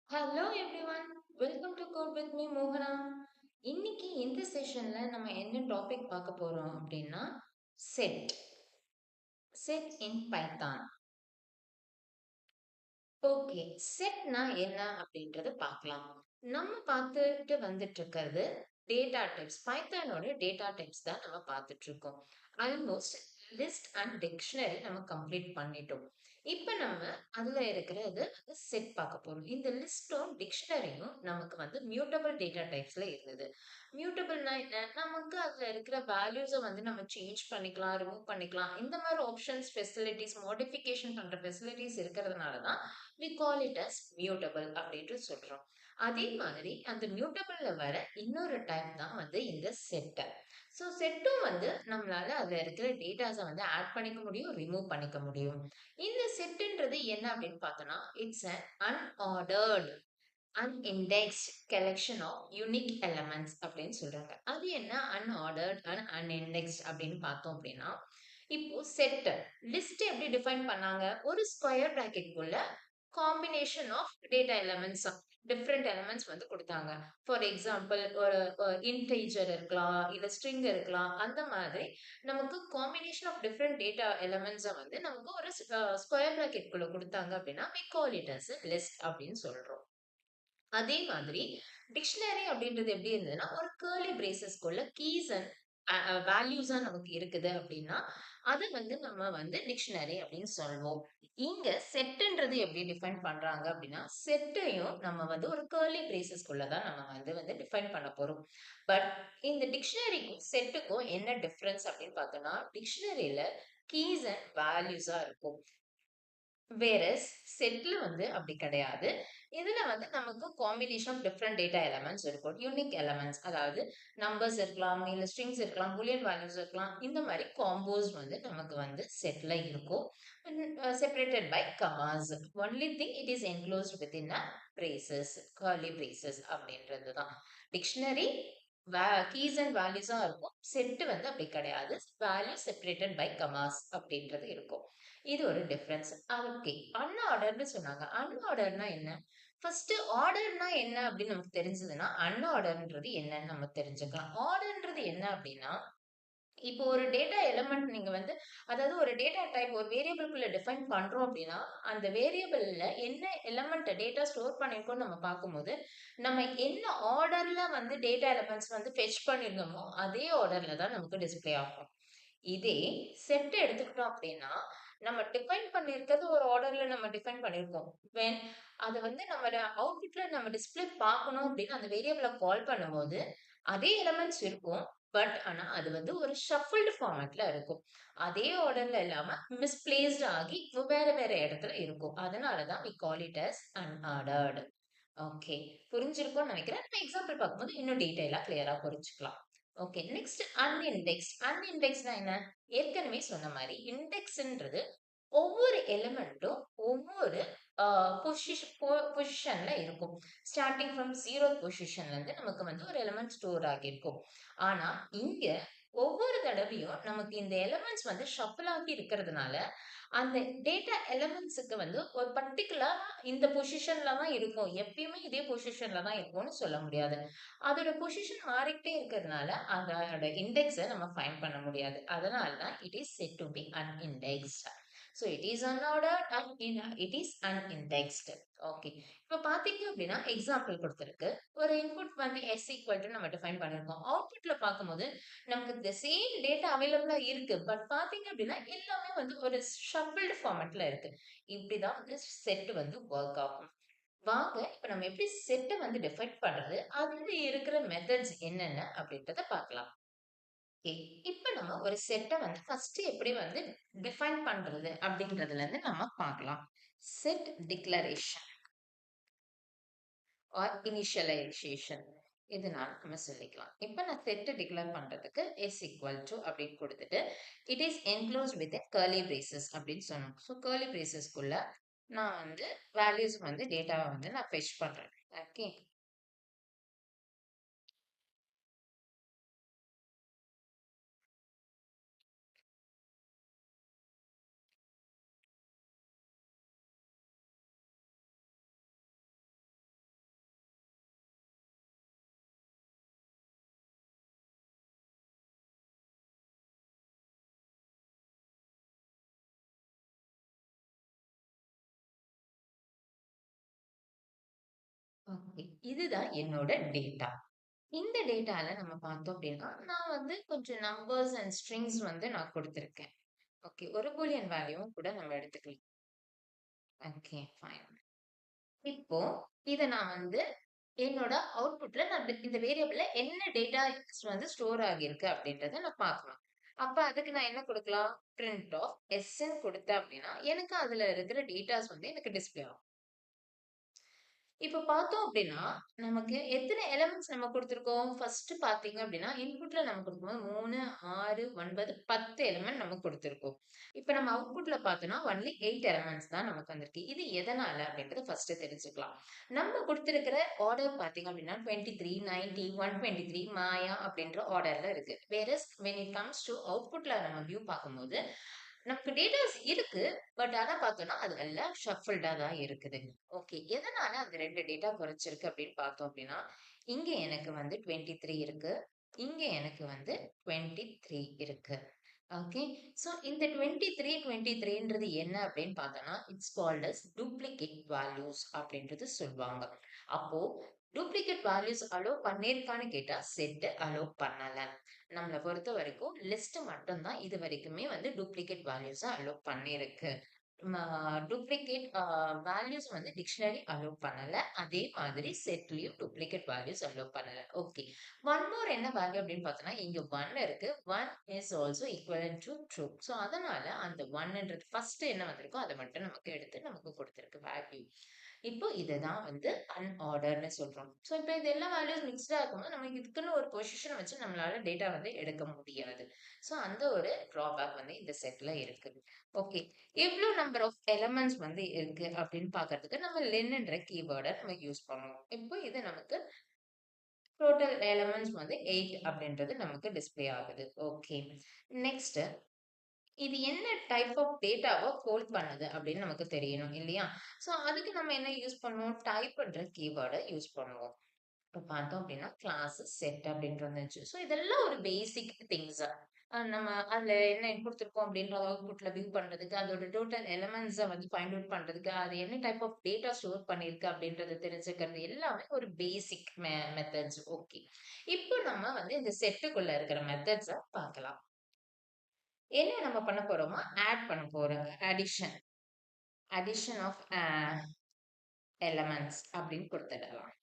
Hello everyone, welcome to code with me மோகனா. இன்னைக்கு இந்த செஷன்ல நம்ம என்ன டாபிக் பார்க்க போறோம் அப்படின்னா set set in Python. Okay, செட்னா என்ன அப்படின்றத பார்க்கலாம். நம்ம பார்த்துட்டு வந்துட்டு இருக்கிறது டேட்டா டைப்ஸ், பைத்தானோட டேட்டா டைப்ஸ் தான் நம்ம பார்த்துட்டு இருக்கோம். ஆல்மோஸ்ட் லிஸ்ட் அண்ட் டிக்ஷனரி நம்ம கம்ப்ளீட் பண்ணிட்டோம். இப்போ நம்ம அதுல இருக்கிறது செட் பார்க்க போறோம். இந்த லிஸ்டும் டிக்ஷனரியும் நமக்கு மியூட்டபிள் டேட்டா டைப்ஸ்ல இருந்தது. மியூட்டபிள்னா என்ன? நமக்கு அதுல இருக்கிற வேல்யூஸை நம்ம சேஞ்ச் பண்ணிக்கலாம், ரிமூவ் பண்ணிக்கலாம். இந்த மாதிரி ஆப்ஷன்ஸ், ஃபெசிலிட்டிஸ், மாடிஃபிகேஷன் பண்ற ஃபெசிலிட்டிஸ் இருக்கிறதுனால தான் we call it as mutable அப்படின்ட்டு சொல்றோம். அதே மாதிரி அந்த மியூட்டபிள்ல வர இன்னொரு டைப் தான் இந்த செட். ஸோ செட்டும் நம்மளால அதுல இருக்கிற டேட்டாஸை ஆட் பண்ணிக்க முடியும், ரிமூவ் பண்ணிக்க முடியும். இந்த செட்டுன்றது என்ன அப்படின்னு பார்த்தோம்னா, it's an unordered unindexed collection of unique elements அப்படின்னு சொல்றாங்க. அது என்ன அன்ஆர்டர்ட் அண்ட் unindexed அப்படின்னு பார்த்தோம் அப்படின்னா, இப்போ செட் லிஸ்ட் எப்படி டிஃபைன் பண்ணாங்க? ஒரு ஸ்கொயர் பிராக்கெட்குள்ள combination of data elements, different elements கொடுத்தாங்க. ஃபார் எக்ஸாம்பிள் ஒரு இன்டீஜர் இருக்கலாம், இல்ல ஸ்ட்ரிங் இருக்கலாம். அந்த மாதிரி நமக்கு காம்பினேஷன் ஆஃப் டிஃப்ரெண்ட் டேட்டா எலிமெண்ட்ஸை நமக்கு ஒரு ஸ்கொயர் பிராக்கெட் குள்ள கொடுத்தாங்க அப்படின்னா we call it as a list அப்படின்னு சொல்றோம். அதே மாதிரி டிக்ஷனரி அப்படின்றது எப்படி இருந்ததுன்னா, ஒரு கர்லி பிரேசஸ்க்குள்ள கீஸ் அண்ட் வேல்யூஸா நமக்கு இருக்குது அப்படின்னா, அத நம்ம டிக்ஷனரி அப்படின்னு சொல்வோம். இங்க செட்ன்றது எப்படி டிஃபைன் பண்றாங்க அப்படின்னா, செட்டையும் நம்ம ஒரு கர்லி பிரேசஸ்க்குள்ள தான் நம்ம டிஃபைன் பண்ண போறோம். பட் இந்த டிக்ஷனரிக்கும் செட்டுக்கும் என்ன டிஃபரன்ஸ் அப்படின்னு பார்த்தோம்னா, டிக்ஷனரியில கீஸ் அண்ட் வேல்யூஸா இருக்கும். வேறஸ் செட்ல அப்படி கிடையாது. இதுல நமக்கு combination of different data elements இருக்கும். யூனிக் எலிமெண்ட்ஸ், அதாவது நம்பர்ஸ் இருக்கலாம், இல்ல ஸ்ட்ரிங்ஸ் இருக்கலாம், பூலியன் வேல்யூஸ் இருக்கலாம். இந்த மாதிரி காம்போஸ் நமக்கு செட்ல இருக்கும். Separated by commas. Only thing it is enclosed within a braces, curly braces அப்படின்றது தான். டிக்ஷனரி கீஸ் அண்ட் வேல்யூஸா இருக்கும். செட் அப்படி கிடையாது. வேல்யூ செப்பரேட்டட் பை கமாஸ் அப்படின்றது இருக்கும். இது ஒரு டிஃபரன்ஸ். ஓகே. அன்ஆர்டர்ன்னு சொன்னாங்க. அன்ஆர்டர்னா என்ன? ஃபர்ஸ்ட் ஆர்டர்னா என்ன அப்படின்னு நமக்கு தெரிஞ்சதுன்னா, அன்ஆர்டர்ன்றது என்னன்னு நம்ம தெரிஞ்சுக்கலாம். ஆர்டர்ன்றது என்ன அப்படின்னா, இப்போ ஒரு டேட்டா எலிமெண்ட் நீங்க அதாவது ஒரு டேட்டா டைப் ஒரு வேரியபிள்குள்ள டிஃபைன் பண்றோம் அப்படின்னா, அந்த வேரியபிள்ல என்ன எலிமெண்ட் டேட்டா ஸ்டோர் பண்ணியிருக்கோம்னு நம்ம பார்க்கும்போது, நம்ம என்ன ஆர்டர்ல டேட்டா எலிமெண்ட்ஸ் ஃபெச் பண்ணியிருந்தோமோ, அதே ஆர்டர்ல தான் நமக்கு டிஸ்ப்ளே ஆகும். இதே செட் எடுத்துக்கிட்டோம் அப்படின்னா, நம்ம டிஃபைன் பண்ணியிருக்கிறது ஒரு ஆர்டர்ல நம்ம டிஃபைன் பண்ணியிருக்கோம். வென் அது நம்ம அவுட்புட்ல நம்ம டிஸ்ப்ளே பார்க்கணும் அப்படின்னு அந்த வேரியபிள கால் பண்ணும்போது, அதே எலிமெண்ட்ஸ் இருக்கும். பட் ஆனா அது ஒரு ஷஃபிள்டு ஃபார்மேட்ல இருக்கும். அதே ஆர்டர்ல இல்லாம மிஸ்பிளேஸ்ட் ஆகி வேற வேற இடத்துல இருக்கும். அதனால தான் we call it as unordered. Okay. புரிஞ்சிருக்கும்னு நினைக்கிறேன். நம்ம எக்ஸாம்பிள் பார்க்கும்போது இன்னும் டீட்டெயிலா கிளியரா புரிஞ்சுக்கலாம். ஓகே. நெக்ஸ்ட் அன்இண்டெக்ஸ்ட். அன்இண்டெக்ஸ்ட்னா என்ன? ஏற்கனவே சொன்ன மாரி இண்டெக்ஸ்ன்றது ஒவ்வொரு எலிமெண்ட்டும் ஒவ்வொரு ஆ பொசிஷன்ல இருக்கும். ஸ்டார்ட்டிங் ஃப்ரம் 0த் பொசிஷன்ல இருந்து நமக்கு ஒரு எலிமெண்ட் ஸ்டோர் ஆகியிருக்கும். ஆனா இங்க ஒவ்வொரு தடவையும் நமக்கு இந்த எலிமெண்ட்ஸ் ஷஃபிள் ஆகி இருக்கிறதுனால, அந்த டேட்டா எலிமெண்ட்ஸ்க்கு ஒரு பர்ட்டிகுலரா இந்த பொசிஷன்ல தான் இருக்கும். எப்பயுமே இதே பொசிஷன்ல தான் இருக்கும்னு சொல்ல முடியாது. அதோட பொசிஷன் மாறிக்கிட்டே இருக்கிறதுனால, அதோட இண்டெக்ஸ நம்ம ஃபைண்ட் பண்ண முடியாது. அதனால தான் it is set to be unindexed. So it is unordered and it is unindexed. Okay. இப்ப பார்த்தீங்க அப்படின்னா, எக்ஸாம்பிள் குடுத்திருக்கு. ஒரு இன்புட் எஸ் ஈக்குவல் டூ நம்ம டிஃபைன் பண்ணியிருக்கோம். அவுட்புட்ல பார்க்கும்போது நமக்கு த சேம் டேட்டா அவைலபிளா இருக்கு. பட் பார்த்தீங்க அப்படின்னா, எல்லாமே ஒரு ஷஃபிள்டு ஃபார்மேட்ல இருக்கு. இப்படிதான் செட் வொர்க் ஆகும். வாங்க இப்ப நம்ம எப்படி செட்ட டிஃபைன் பண்றது, அதுல இருக்கிற மெத்தட்ஸ் என்னென்ன அப்படின்றத பார்க்கலாம். ஓகே. இப்ப நம்ம ஒரு செட்ட ஃபர்ஸ்ட் எப்படி டிஃபைன் பண்றது அப்படின்றதுல இருந்து நம்ம பார்க்கலாம். செட் டிக்ளரேஷன் ஆர் இனிஷியலைசேஷன் இதனால நம்ம சொல்லிக்கலாம். இப்ப நான் செட் டிக்ளேர் பண்றதுக்கு s equal to அப்படின்னு கொடுத்துட்டு it is enclosed with curly braces அப்படின்னு சொன்னோம். ஸோ கர்லி பிரேசஸ்க்குள்ள நான் வேல்யூஸ் டேட்டாவை நான் ஃபெச் பண்றேன். ஓகே. ஓகே. இதுதான் என்னோட டேட்டா. இந்த டேட்டால நம்ம பார்த்தோம் அப்படின்னா, நான் வந்து கொஞ்சம் நம்பர்ஸ் அண்ட் ஸ்ட்ரிங்ஸ் வந்து நான் குடுத்திருக்கேன். ஓகே. ஒரு பூலியன் வேல்யூவும் கூட நம்ம எடுத்துக்கலாம். Okay, fine. இப்போ இத நான் வந்து என்னோட அவுட்புட்ல நான் இந்த வேரியபிள்ல என்ன டேட்டாஸ் வந்து ஸ்டோர் ஆகியிருக்கு அப்படின்றத நான் பார்க்கணும். அப்ப அதுக்கு நான் என்ன குடுக்கலாம்? பிரிண்ட் ஆஃப் எஸ்ன்னு குடுத்தேன் அப்படின்னா, எனக்கு அதுல இருக்கிற டேட்டாஸ் வந்து எனக்கு டிஸ்ப்ளே ஆகும். இப்ப பார்த்தோம் அப்டின்னா, நமக்கு எத்தன எலிமெண்ட்ஸ் நம்ம குடுத்துருக்கோம்? ஃபர்ஸ்ட் பார்த்தீங்க அப்டின்னா, இன்புட்ல நம்ம குடுக்கும்போது 3, 6, 9, 10 எலிமெண்ட் நம்ம குடுத்துருக்கோம். இப்ப நம்ம அவுட்புட்ல பார்த்தோம்னா, ஒன்லி 8 எலிமெண்ட்ஸ் தான் நமக்கு வந்திருக்கு. இது எதனால அப்டின்றத ஃபர்ஸ்ட் தெரிஞ்சுக்கலாம். நம்ம குடுத்திருக்கிற ஆர்டர் பார்த்தீங்க அப்டின்னா, 23, 90, 123 மாயா அப்டின்ற ஆர்டர்ல இருக்கு. Whereas when it comes to அவுட்புட்ல நம்ம வியூ பார்க்கும்போது, நமக்கு டேட்டாஸ் இருக்கு. பட் ஆனா பார்த்தோம்னா, அது எல்லாம் ஷஃபிள்டா தான் இருக்குது. ஓகே. எதனால அந்த 2 டேட்டா குறைச்சிருக்கு அப்படின்னு பார்த்தோம் அப்படின்னா, இங்க எனக்கு வந்து 23 இருக்கு. இங்க எனக்கு வந்து 23 இருக்கு. ஓகே. சோ இந்த 23, 23ன்றது என்ன அப்படின்னு பார்த்தோம்னா, it's called as duplicate values அப்படின்றது சொல்லுவாங்க. அப்போ டூப்ளிகேட் வேல்யூஸ் அலோவ் பண்ணியிருக்கான்னு கேட்டா, செட் அலோவ் பண்ணல. நம்மள பொறுத்த வரைக்கும் லிஸ்ட் மட்டும் தான் இது வரைக்குமே வந்து டூப்ளிகேட் வேல்யூஸ அலோவ் பண்ணியிருக்கு. டூப்ளிகேட் வேல்யூஸ் வந்து டிக்ஷனரி அலோவ் பண்ணல. அதே மாதிரி செட்லயும் டூப்ளிகேட் வேல்யூஸ் அலோவ் பண்ணல. ஓகே. ஒன் மோர் என்ன வேல்யூ அப்படின்னு பார்த்தோம்னா, இங்க 1 இருக்கு. 1 is also equivalent to true. So அதனால அந்த 1ன்றது ஃபர்ஸ்ட் என்ன வந்திருக்கோ அதை மட்டும் நமக்கு எடுத்து நமக்கு கொடுத்திருக்கு வேல்யூ. இப்போ இதுதான் வந்து அன்ஆர்டர்ன்னு சொல்றோம். ஸோ இப்போ இது எல்லா வேல்யூஸ் மிக்ஸ்டா இருக்கும்போது நமக்கு இதுக்குன்னு ஒரு பொசிஷன் வச்சு நம்மளால டேட்டா வந்து எடுக்க முடியாது. ஸோ அந்த ஒரு டிராபேக் வந்து இந்த செட்ல இருக்கு. ஓகே. எவ்ளோ நம்பர் ஆஃப் எலிமெண்ட்ஸ் வந்து இருக்கு அப்படின்னு பார்க்கறதுக்கு நம்ம லென்ன்ற கீவேர்ட நம்ம யூஸ் பண்ணுவோம். இப்போ இது நமக்கு டோட்டல் எலிமெண்ட்ஸ் வந்து 8 அப்படின்றது நமக்கு டிஸ்ப்ளே ஆகுது. ஓகே. நெக்ஸ்ட் இது என்ன டைப் ஆஃப் டேட்டாவ ஹோல்ட் பண்ணுது அப்படின்னு நமக்கு தெரியணும் இல்லையா? ஸோ அதுக்கு நம்ம என்ன யூஸ் பண்ணுவோம்? டைப்ன்ற கீவேர்ட யூஸ் பண்ணுவோம். இப்ப பார்த்தோம் அப்படின்னா, கிளாஸ், செட் அப்படின்ட்டு வந்துருச்சு. ஸோ இதெல்லாம் ஒரு பேசிக் திங்ஸ். நம்ம அதுல என்ன குடுத்துருக்கோம் அப்படின்ற அவுட்புட்ல வியூ பண்றதுக்கு, அதோட டோட்டல் எலிமெண்ட்ஸ வந்து ஃபைண்ட் அவுட் பண்றதுக்கு, அது என்ன டைப் ஆஃப் டேட்டா ஸ்டோர் பண்ணியிருக்கு அப்படின்றத தெரிஞ்சுக்கிறது எல்லாமே ஒரு பேசிக் மெத்தட்ஸ். ஓகே. இப்போ நம்ம வந்து இந்த செட்டுக்குள்ள இருக்கிற மெத்தட்ஸ பார்க்கலாம். என்ன நம்ம பண்ண போறோமா, ஆட் பண்ண போறோம். அடிஷன். அடிஷன் ஆஃப் எலிமெண்ட்ஸ் அப்படின்னு குடுத்துடலாம்.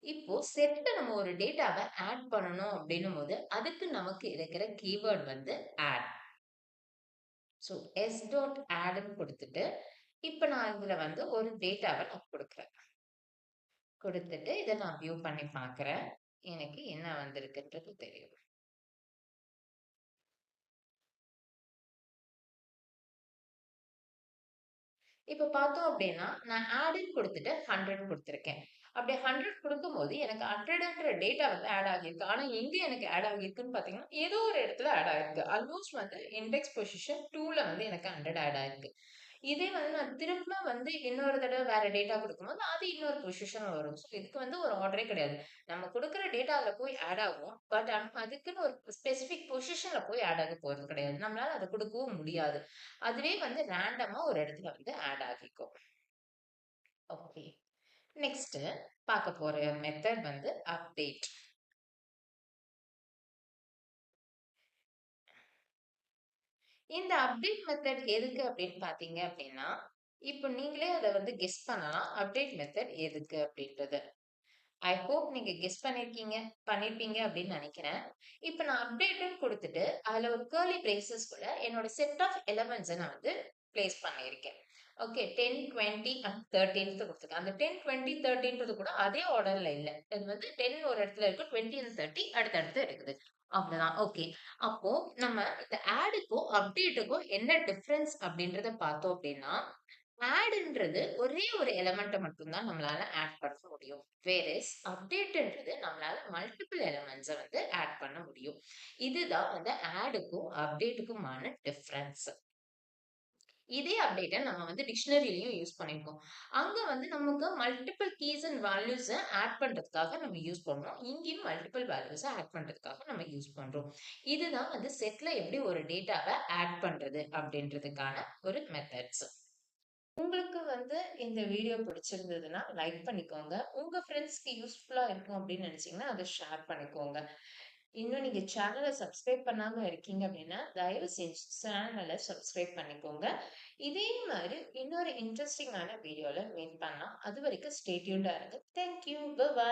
இப்போ செட்ல நம்ம ஒரு டேட்டாவ ஆட் பண்ணணும் அப்படின்னும்போது, அதுக்கு நமக்கு இருக்கிற கீவேர்ட் வந்து ஆட். ஸோ எஸ் டாட் ஆட்ன்னு குடுத்துட்டு, இப்ப நான் இதுல வந்து ஒரு டேட்டாவ நான் குடுக்குறேன். குடுத்துட்டு இத நான் வியூ பண்ணி பார்க்கிறேன். எனக்கு என்ன வந்திருக்குன்றது தெரியும். இப்ப பார்த்தோம் அப்டின்னா, நான் ஆட்ன்னு குடுத்துட்டு 100 குடுத்துருக்கேன். அப்படி 100 குடுக்கும்போது எனக்கு 100ன்ற டேட்டா வந்து ஆட் ஆகியிருக்கு. ஆனா எங்க எனக்கு ஆட் ஆகியிருக்குன்னு பார்த்தீங்கன்னா, ஏதோ ஒரு இடத்துல ஆட் ஆயிருக்கு. ஆல்மோஸ்ட் வந்து இண்டெக்ஸ் பொசிஷன் 2ல வந்து எனக்கு 100 ஆட் ஆயிருக்கு. இதே வந்து நான் திரும்ப வந்து இன்னொரு தடவ வேற டேட்டா குடுக்கும்போது, அது இன்னொரு பொசிஷன்ல வரும். ஸோ இதுக்கு வந்து ஒரு ஆர்டரே கிடையாது. நம்ம குடுக்குற டேட்டா அதுல போய் ஆட் ஆகும். பட் ஆனா அதுக்குன்னு ஒரு ஸ்பெசிஃபிக் பொசிஷன்ல போய் ஆட் ஆக போறது கிடையாது. நம்மளால அத குடுக்கவும் முடியாது. அதுவே வந்து ரேண்டமா ஒரு இடத்துல வந்து ஆட் ஆகிக்கும். ஓகே. நெக்ஸ்ட் பார்க்க போற மெத்தட் வந்து அப்டேட். இந்த அப்டேட் மெத்தட் எதுக்கு அப்படின்னு பார்த்தீங்க அப்படின்னா, இப்ப நீங்களே அத வந்து கெஸ் பண்ணலாம். அப்டேட் மெத்தட் எதுக்கு அப்படின்றது. ஐ ஹோப் நீங்க கெஸ் பண்ணியிருப்பீங்க அப்படின்னு நினைக்கிறேன். இப்ப நான் அப்டேட்ன்னு குடுத்துட்டு, அதுல ஒரு கர்லி பிரேசஸ்குள்ள என்னோட செட் ஆஃப் எலிமெண்ட்ஸ நான் வந்து பிளேஸ் பண்ணியிருக்கேன். ஓகே. 10, 20 அண்ட் 30ன்ட்டு குடுத்துருக்கேன். அந்த 10, 20, 30ன்றது கூட அதே ஆர்டர்ல இல்ல. இது வந்து 10 ஒரு இடத்துல இருக்கு. 20 அண்ட் 30 அடுத்தடுத்து இருக்குது. அவ்வளவுதான். ஓகே. அப்போ நம்ம இந்த ஆடுக்கும், அப்டேட்டுக்கும் என்ன டிஃபரன்ஸ் அப்படின்றத பார்த்தோம் அப்படின்னா, ஆட்ன்றது ஒரே ஒரு எலிமெண்ட்ட மட்டும் தான் நம்மளால ஆட் பண்ண முடியும். வேறஸ் அப்டேட்ன்றது நம்மளால மல்டிபிள் எலிமெண்ட்ஸ வந்து ஆட் பண்ண முடியும். இதுதான் வந்து ஆடுக்கும், அப்டேட்டுக்குமான டிஃபரன்ஸ். இதே அப்டேட்ட நம்ம வந்து டிக்ஷனரிலயும் யூஸ் பண்ணியிருக்கோம். அங்க வந்து நமக்கு மல்டிபிள் கீஸ் அண்ட் வேல்யூஸ ஆட் பண்றதுக்காக நம்ம யூஸ் பண்ணோம். இங்கேயும் மல்டிபிள் வேல்யூஸ ஆட் பண்றதுக்காக நம்ம யூஸ் பண்றோம். இதுதான் வந்து செட்ல எப்படி ஒரு டேட்டாவ ஆட் பண்றது அப்படின்றதுக்கான ஒரு மெத்தட்ஸ். உங்களுக்கு வந்து இந்த வீடியோ பிடிச்சிருந்ததுன்னா லைக் பண்ணிக்கோங்க. உங்க ஃப்ரெண்ட்ஸ்க்கு யூஸ்ஃபுல்லா இருக்கும் அப்படின்னு நினைச்சீங்கன்னா, அத ஷேர் பண்ணிக்கோங்க. இன்னும் நீங்க சேனல சப்ஸ்கிரைப் பண்ணாம இருக்கீங்க அப்படின்னா, தயவு செஞ்சு சேனல சப்ஸ்கிரைப் பண்ணிக்கோங்க. இதே மாரி இன்னொரு இன்ட்ரஸ்டிங்கான வீடியோல மீட் பண்ணலாம். அதுவரைக்கும் ஸ்டே டியூன்டா இருங்க. Thank you. பை.